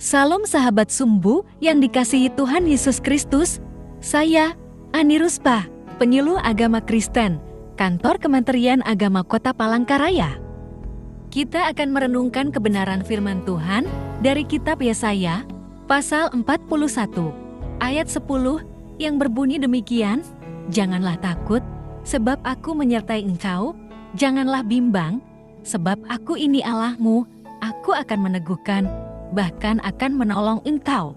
Salam sahabat sumbu yang dikasihi Tuhan Yesus Kristus. Saya, Ani Ruspa, penyuluh agama Kristen, Kantor Kementerian Agama Kota Palangkaraya. Kita akan merenungkan kebenaran firman Tuhan dari kitab Yesaya, pasal 41, ayat 10, yang berbunyi demikian, "Janganlah takut, sebab aku menyertai engkau, janganlah bimbang, sebab aku ini Allahmu, aku akan meneguhkan, bahkan akan menolong engkau.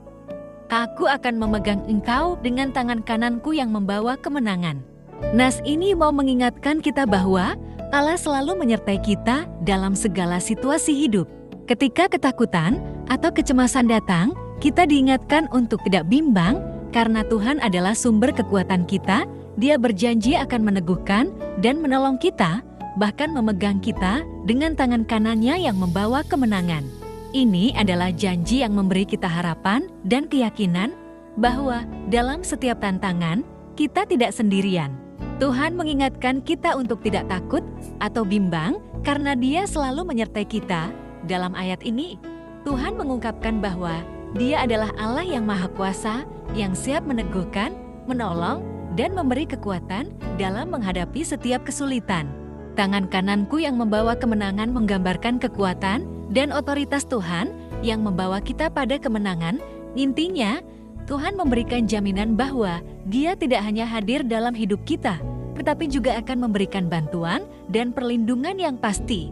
Aku akan memegang engkau dengan tangan kananku yang membawa kemenangan." Nas ini mau mengingatkan kita bahwa Allah selalu menyertai kita dalam segala situasi hidup. Ketika ketakutan atau kecemasan datang, kita diingatkan untuk tidak bimbang karena Tuhan adalah sumber kekuatan kita. Dia berjanji akan meneguhkan dan menolong kita, bahkan memegang kita dengan tangan kanannya yang membawa kemenangan. Ini adalah janji yang memberi kita harapan dan keyakinan bahwa dalam setiap tantangan, kita tidak sendirian. Tuhan mengingatkan kita untuk tidak takut atau bimbang karena Dia selalu menyertai kita. Dalam ayat ini, Tuhan mengungkapkan bahwa Dia adalah Allah yang Maha Kuasa, yang siap meneguhkan, menolong, dan memberi kekuatan dalam menghadapi setiap kesulitan. Tangan kananku yang membawa kemenangan menggambarkan kekuatan dan otoritas Tuhan yang membawa kita pada kemenangan. Intinya, Tuhan memberikan jaminan bahwa Dia tidak hanya hadir dalam hidup kita, tetapi juga akan memberikan bantuan dan perlindungan yang pasti,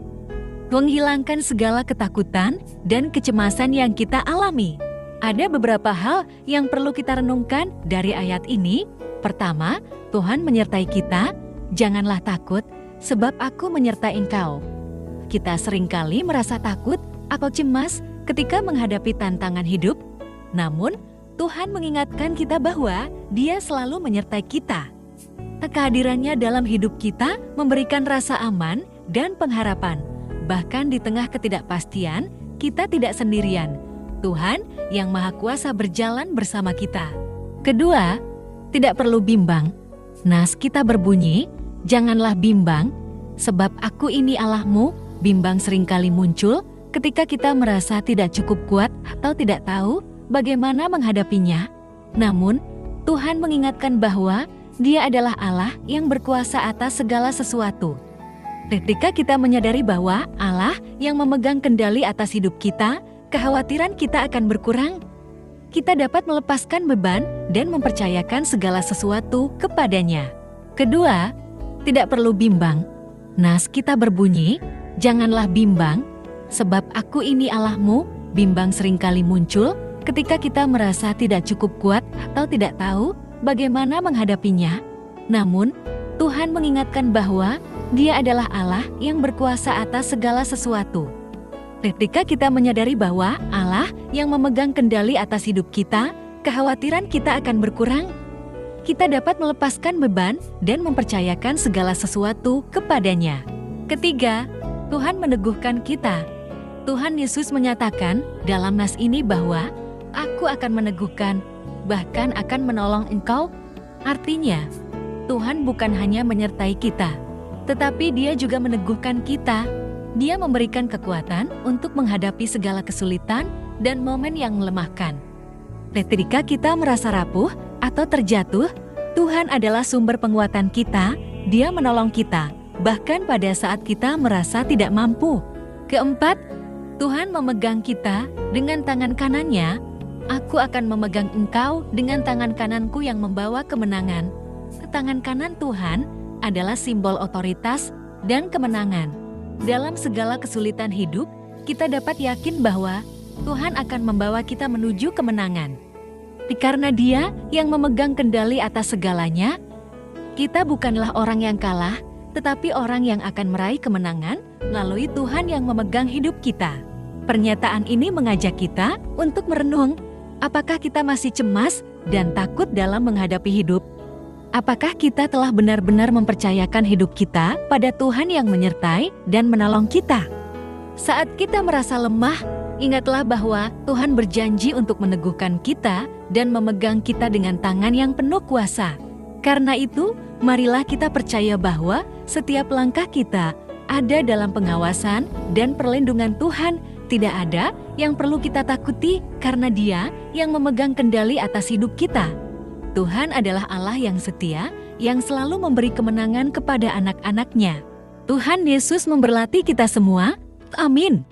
menghilangkan segala ketakutan dan kecemasan yang kita alami. Ada beberapa hal yang perlu kita renungkan dari ayat ini. Pertama, Tuhan menyertai kita, "Janganlah takut, sebab aku menyertai engkau." Kita seringkali merasa takut atau cemas ketika menghadapi tantangan hidup. Namun, Tuhan mengingatkan kita bahwa Dia selalu menyertai kita. Kehadirannya dalam hidup kita memberikan rasa aman dan pengharapan. Bahkan di tengah ketidakpastian, kita tidak sendirian. Tuhan yang Maha Kuasa berjalan bersama kita. Kedua, tidak perlu bimbang. Nas kita berbunyi, "Janganlah bimbang, sebab aku ini Allahmu." Bimbang seringkali muncul ketika kita merasa tidak cukup kuat atau tidak tahu bagaimana menghadapinya. Namun, Tuhan mengingatkan bahwa Dia adalah Allah yang berkuasa atas segala sesuatu. Ketika kita menyadari bahwa Allah yang memegang kendali atas hidup kita, kekhawatiran kita akan berkurang. Kita dapat melepaskan beban dan mempercayakan segala sesuatu kepadanya. Kedua, tidak perlu bimbang. Nas kita berbunyi, "Janganlah bimbang, sebab aku ini Allahmu." Bimbang seringkali muncul ketika kita merasa tidak cukup kuat atau tidak tahu bagaimana menghadapinya. Namun, Tuhan mengingatkan bahwa Dia adalah Allah yang berkuasa atas segala sesuatu. Ketika kita menyadari bahwa Allah yang memegang kendali atas hidup kita, kekhawatiran kita akan berkurang. Kita dapat melepaskan beban dan mempercayakan segala sesuatu kepadanya. Ketiga, Tuhan meneguhkan kita. Tuhan Yesus menyatakan dalam nas ini bahwa "Aku akan meneguhkan, bahkan akan menolong engkau." Artinya, Tuhan bukan hanya menyertai kita, tetapi Dia juga meneguhkan kita. Dia memberikan kekuatan untuk menghadapi segala kesulitan dan momen yang melemahkan. Ketika kita merasa rapuh atau terjatuh, Tuhan adalah sumber penguatan kita. Dia menolong kita, bahkan pada saat kita merasa tidak mampu. Keempat, Tuhan memegang kita dengan tangan kanannya. "Aku akan memegang engkau dengan tangan kananku yang membawa kemenangan." Tangan kanan Tuhan adalah simbol otoritas dan kemenangan. Dalam segala kesulitan hidup, kita dapat yakin bahwa Tuhan akan membawa kita menuju kemenangan. Karena Dia yang memegang kendali atas segalanya, kita bukanlah orang yang kalah, tetapi orang yang akan meraih kemenangan melalui Tuhan yang memegang hidup kita. Pernyataan ini mengajak kita untuk merenung, apakah kita masih cemas dan takut dalam menghadapi hidup? Apakah kita telah benar-benar mempercayakan hidup kita pada Tuhan yang menyertai dan menolong kita? Saat kita merasa lemah, ingatlah bahwa Tuhan berjanji untuk meneguhkan kita dan memegang kita dengan tangan yang penuh kuasa. Karena itu, marilah kita percaya bahwa setiap langkah kita ada dalam pengawasan dan perlindungan Tuhan. tidak ada yang perlu kita takuti karena Dia yang memegang kendali atas hidup kita. Tuhan adalah Allah yang setia, yang selalu memberi kemenangan kepada anak-anak-Nya. Tuhan Yesus memberkati kita semua. Amin.